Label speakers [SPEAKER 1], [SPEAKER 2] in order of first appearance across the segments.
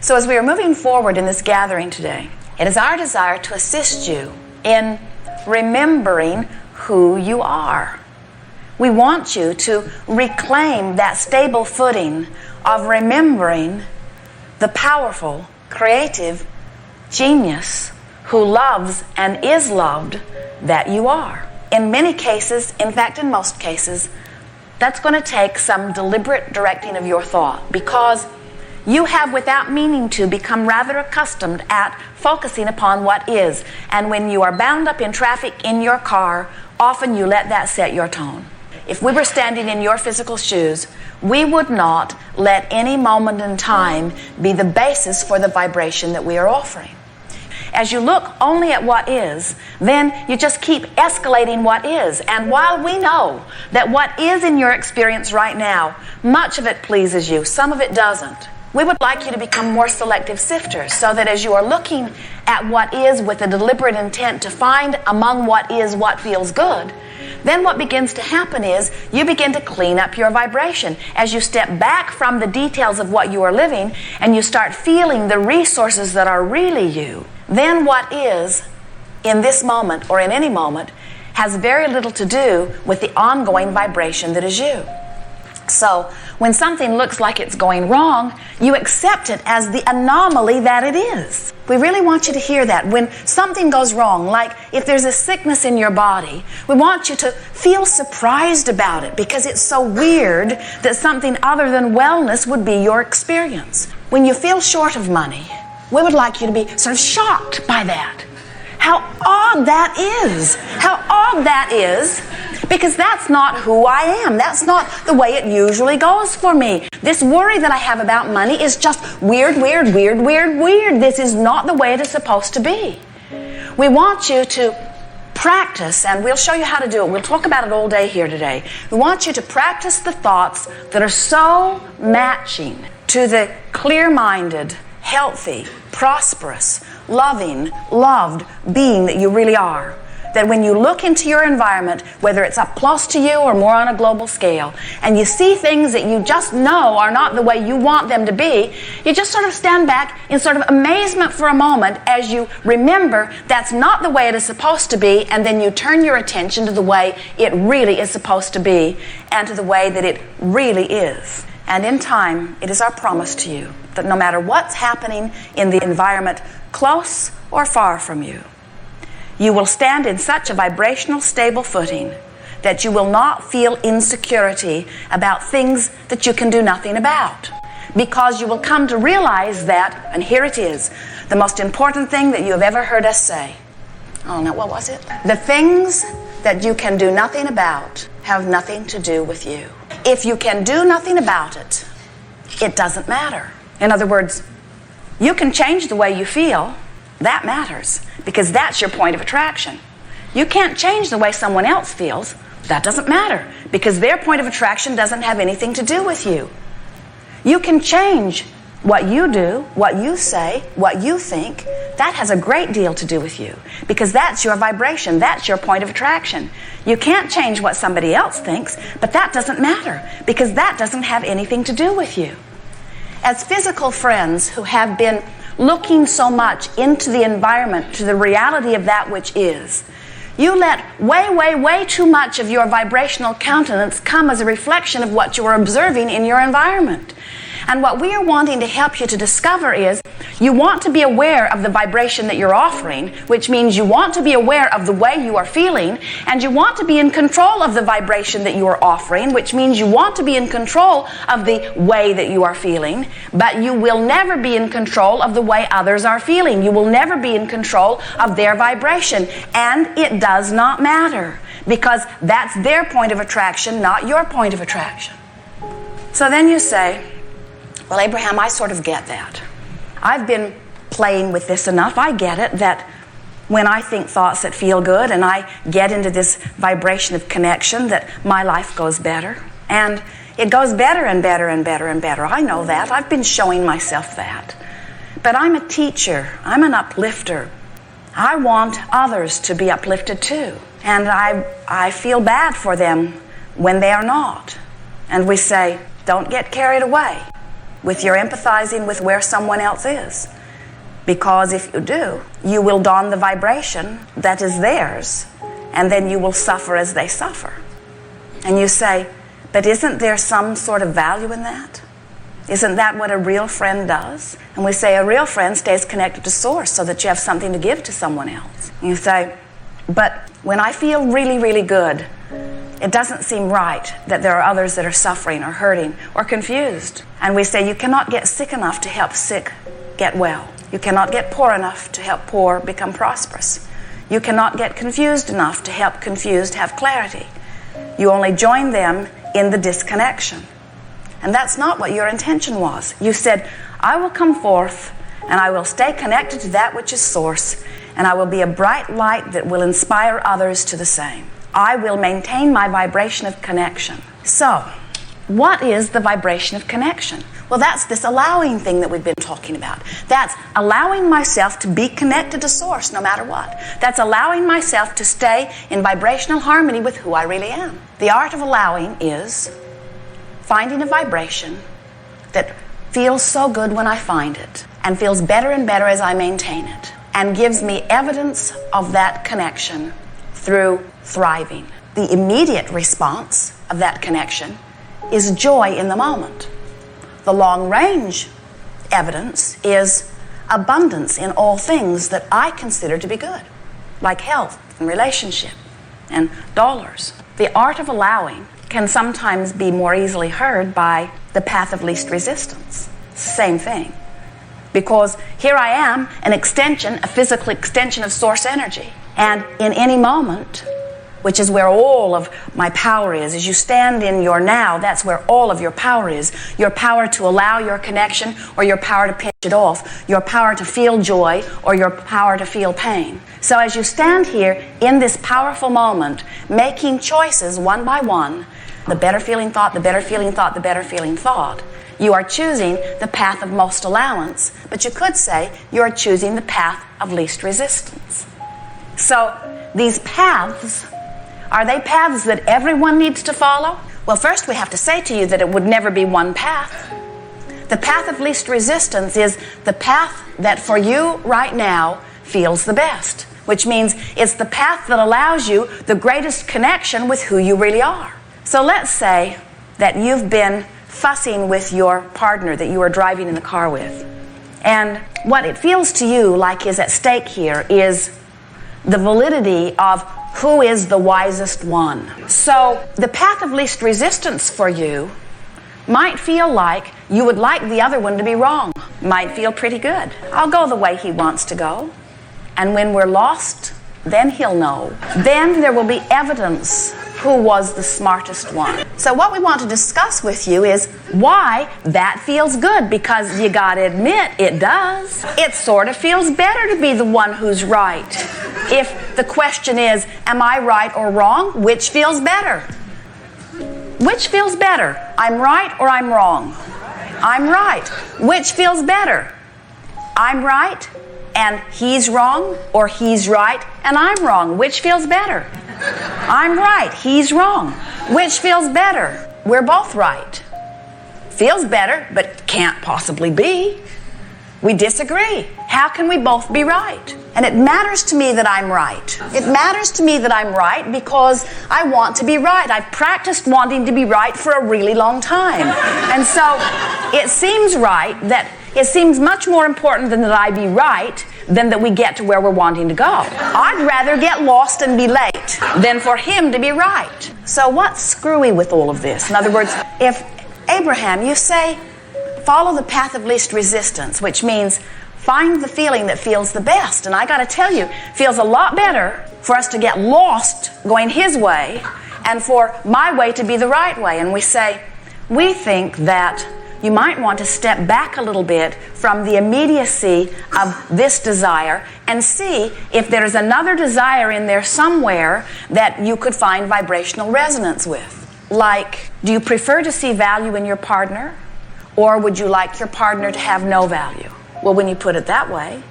[SPEAKER 1] So as we are moving forward in this gathering today, it is our desire to assist you in remembering who you are. We want you to reclaim that stable footing of remembering the powerful, creative genius who loves and is loved that you are. In many cases, in fact in most cases, that's going to take some deliberate directing of your thought, because you have, without meaning to, become rather accustomed at focusing upon what is. And when you are bound up in traffic in your car, often you let that set your tone. If we were standing in your physical shoes, we would not let any moment in time be the basis for the vibration that we are offering. As you look only at what is, then you just keep escalating what is. And while we know that what is in your experience right now, much of it pleases you, some of it doesn't, we would like you to become more selective sifters, so that as you are looking at what is with a deliberate intent to find among what is what feels good, then what begins to happen is you begin to clean up your vibration. As you step back from the details of what you are living and you start feeling the resources that are really you, then what is in this moment or in any moment has very little to do with the ongoing vibration that is you. So when something looks like it's going wrong, you accept it as the anomaly that it is. We really want you to hear that. When something goes wrong, like if there's a sickness in your body, we want you to feel surprised about it, because it's so weird that something other than wellness would be your experience. When you feel short of money, we would like you to be sort of shocked by that. How odd that is. How odd that is, because that's not who I am. That's not the way it usually goes for me. This worry that I have about money is just weird, weird, weird, weird, weird. This is not the way it is supposed to be. We want you to practice, and we'll show you how to do it. We'll talk about it all day here today. We want you to practice the thoughts that are so matching to the clear-minded, healthy, prosperous, loving, loved being that you really are. That when you look into your environment, whether it's up close to you or more on a global scale, and you see things that you just know are not the way you want them to be, you just sort of stand back in sort of amazement for a moment as you remember that's not the way it is supposed to be, and then you turn your attention to the way it really is supposed to be and to the way that it really is. And in time, it is our promise to you that no matter what's happening in the environment, close or far from you, you will stand in such a vibrational, stable footing that you will not feel insecurity about things that you can do nothing about. Because you will come to realize that, and here it is, the most important thing that you have ever heard us say. Oh, no, what was it? The things that you can do nothing about have nothing to do with you. If you can do nothing about it, it doesn't matter. In other words, you can change the way you feel. That matters, because that's your point of attraction. You can't change the way someone else feels. That doesn't matter, because their point of attraction doesn't have anything to do with you. You can change what you do, what you say, what you think. That has a great deal to do with you, because that's your vibration. That's your point of attraction. You can't change what somebody else thinks, but that doesn't matter, because that doesn't have anything to do with you. As physical friends who have been looking so much into the environment, to the reality of that which is, you let way, way, way too much of your vibrational countenance come as a reflection of what you are observing in your environment. And what we are wanting to help you to discover is you want to be aware of the vibration that you're offering, which means you want to be aware of the way you are feeling, and you want to be in control of the vibration that you are offering, which means you want to be in control of the way that you are feeling, but you will never be in control of the way others are feeling. You will never be in control of their vibration, and it does not matter, because that's their point of attraction, not your point of attraction. So then you say, well, Abraham, I sort of get that. I've been playing with this enough. I get it that when I think thoughts that feel good and I get into this vibration of connection, that my life goes better. And it goes better and better and better and better. I know that. I've been showing myself that. But I'm a teacher. I'm an uplifter. I want others to be uplifted too. And I feel bad for them when they are not. And we say, don't get carried away. with your empathizing with where someone else is. Because if you do, you will don the vibration that is theirs, and then you will suffer as they suffer. And you say, but isn't there some sort of value in that? Isn't that what a real friend does? And we say a real friend stays connected to source so that you have something to give to someone else. And you say, but when I feel really, really good, it doesn't seem right that there are others that are suffering or hurting or confused. And we say you cannot get sick enough to help sick get well. You cannot get poor enough to help poor become prosperous. You cannot get confused enough to help confused have clarity. You only join them in the disconnection. And that's not what your intention was. You said, I will come forth and I will stay connected to that which is source, and I will be a bright light that will inspire others to the same. I will maintain my vibration of connection. So, what is the vibration of connection? Well, that's this allowing thing that we've been talking about. That's allowing myself to be connected to source no matter what. That's allowing myself to stay in vibrational harmony with who I really am. The art of allowing is finding a vibration that feels so good when I find it, and feels better and better as I maintain it, and gives me evidence of that connection through thriving. The immediate response of that connection is joy in the moment. The long-range evidence is abundance in all things that I consider to be good, like health and relationship and dollars. The art of allowing can sometimes be more easily heard by the path of least resistance. Same thing. Because here I am, an extension, a physical extension of source energy. And in any moment, which is where all of my power is. As you stand in your now, that's where all of your power is. Your power to allow your connection, or your power to pinch it off. Your power to feel joy, or your power to feel pain. So as you stand here in this powerful moment, making choices one by one, the better feeling thought, the better feeling thought, the better feeling thought, you are choosing the path of most allowance. But you could say you are choosing the path of least resistance. So these paths, are they paths that everyone needs to follow? Well, first we have to say to you that it would never be one path. The path of least resistance is the path that for you right now feels the best, which means it's the path that allows you the greatest connection with who you really are. So let's say that you've been fussing with your partner that you are driving in the car with. And what it feels to you like is at stake here is the validity of who is the wisest one. So the path of least resistance for you might feel like you would like the other one to be wrong. Might feel pretty good. I'll go the way he wants to go. And when we're lost, then he'll know. Then there will be evidence who was the smartest one. So what we want to discuss with you is why that feels good, because you gotta admit it does. It sort of feels better to be the one who's right. If the question is, am I right or wrong? Which feels better? Which feels better? I'm right or I'm wrong? I'm right. Which feels better? I'm right and he's wrong, or he's right and I'm wrong? Which feels better? I'm right, he's wrong. Which feels better? We're both right. Feels better, but can't possibly be. We disagree. How can we both be right? And it matters to me that I'm right. It matters to me that I'm right because I want to be right. I've practiced wanting to be right for a really long time. And so it seems right that it seems much more important than that I be right than that we get to where we're wanting to go. I'd rather get lost and be late than for him to be right. So what's screwy with all of this? In other words, if Abraham, you say, follow the path of least resistance, which means find the feeling that feels the best. And I got to tell you, it feels a lot better for us to get lost going his way and for my way to be the right way. And we say, we think that you might want to step back a little bit from the immediacy of this desire and see if there's another desire in there somewhere that you could find vibrational resonance with. Like, do you prefer to see value in your partner, or would you like your partner to have no value? Well, when you put it that way,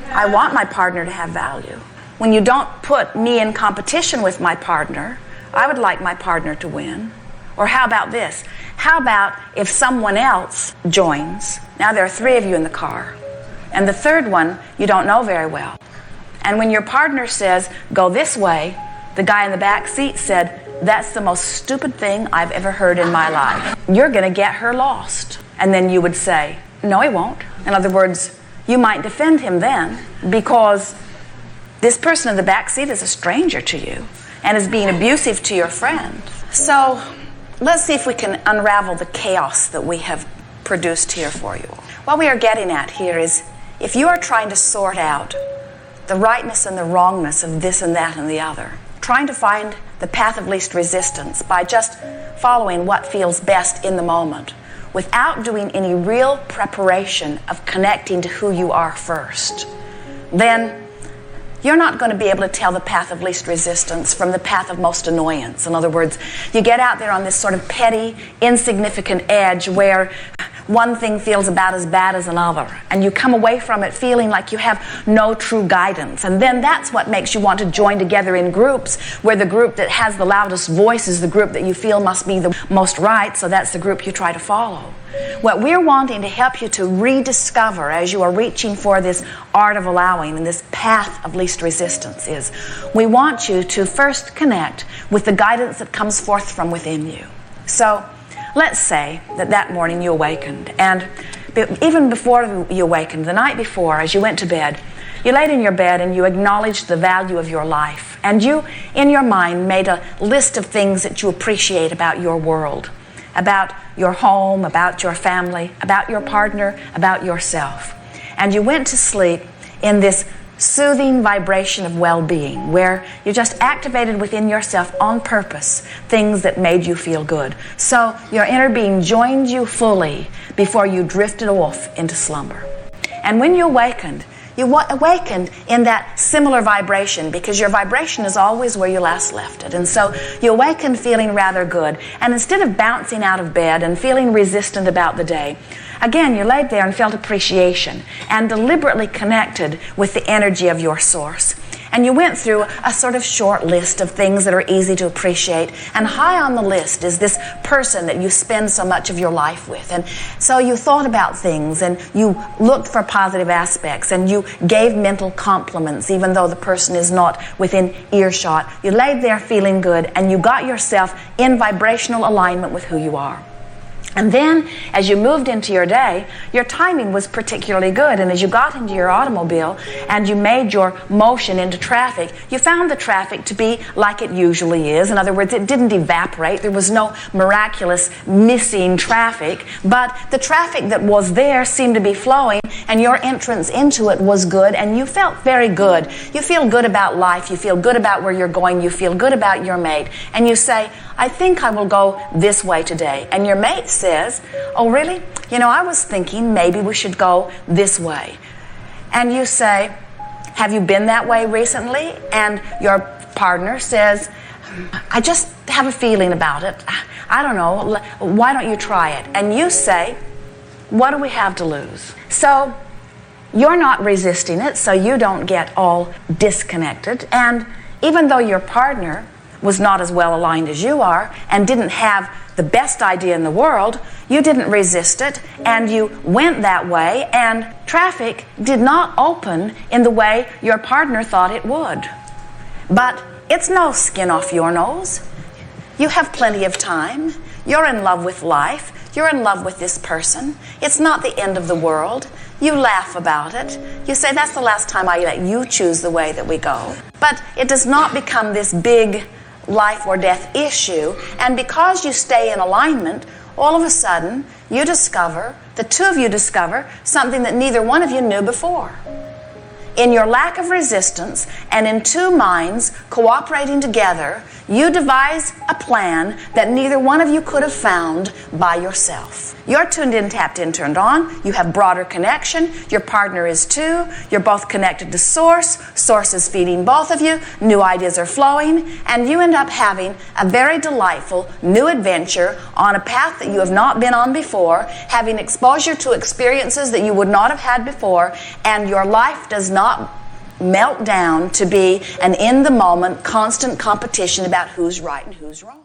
[SPEAKER 1] I want my partner to have value. When you don't put me in competition with my partner, I would like my partner to win. Or how about this? How about if someone else joins? Now there are 3 of you in the car, and the third one you don't know very well. And when your partner says, go this way, the guy in the back seat said, that's the most stupid thing I've ever heard in my life. You're going to get her lost. And then you would say, no, he won't. In other words, you might defend him then because this person in the back seat is a stranger to you and is being abusive to your friend. So let's see if we can unravel the chaos that we have produced here for you. What we are getting at here is if you are trying to sort out the rightness and the wrongness of this and that and the other, trying to find the path of least resistance by just following what feels best in the moment without doing any real preparation of connecting to who you are first, then you're not going to be able to tell the path of least resistance from the path of most annoyance. In other words, you get out there on this sort of petty, insignificant edge where one thing feels about as bad as another, and you come away from it feeling like you have no true guidance. And then that's what makes you want to join together in groups where the group that has the loudest voice is the group that you feel must be the most right, so that's the group you try to follow. What we're wanting to help you to rediscover as you are reaching for this art of allowing and this path of least resistance is we want you to first connect with the guidance that comes forth from within you. So let's say that morning you awakened, and even before you awakened, the night before, as you went to bed, you laid in your bed and you acknowledged the value of your life. And you, in your mind, made a list of things that you appreciate about your world, about your home, about your family, about your partner, about yourself. And you went to sleep in this soothing vibration of well-being where you just activated within yourself on purpose things that made you feel good. So your inner being joined you fully before you drifted off into slumber. And when you awakened in that similar vibration, because your vibration is always where you last left it. And so you awakened feeling rather good. And instead of bouncing out of bed and feeling resistant about the day, again, you laid there and felt appreciation and deliberately connected with the energy of your source. And you went through a sort of short list of things that are easy to appreciate. And high on the list is this person that you spend so much of your life with. And so you thought about things and you looked for positive aspects and you gave mental compliments even though the person is not within earshot. You laid there feeling good and you got yourself in vibrational alignment with who you are. And then, as you moved into your day, your timing was particularly good. And as you got into your automobile and you made your motion into traffic, you found the traffic to be like it usually is. In other words, it didn't evaporate. There was no miraculous missing traffic. But the traffic that was there seemed to be flowing, and your entrance into it was good, and you felt very good. You feel good about life. You feel good about where you're going. You feel good about your mate. And you say, I think I will go this way today. And your mate says, oh, really? You know, I was thinking maybe we should go this way. And you say, have you been that way recently? And your partner says, I just have a feeling about it. I don't know. Why don't you try it? And you say, what do we have to lose? So you're not resisting it, so you don't get all disconnected. And even though your partner was not as well aligned as you are and didn't have the best idea in the world, you didn't resist it and you went that way, and traffic did not open in the way your partner thought it would. But it's no skin off your nose. You have plenty of time. You're in love with life. You're in love with this person. It's not the end of the world. You laugh about it. You say, that's the last time I let you choose the way that we go. But it does not become this big life or death issue, and because you stay in alignment, all of a sudden you discover, the two of you discover, something that neither one of you knew before. In your lack of resistance and in two minds cooperating together, you devise a plan that neither one of you could have found by yourself. You're tuned in, tapped in, turned on. You have broader connection. Your partner is too. You're both connected to Source. Source is feeding both of you. New ideas are flowing. And you end up having a very delightful new adventure on a path that you have not been on before, having exposure to experiences that you would not have had before, and your life does not melt down to be an in-the-moment constant competition about who's right and who's wrong.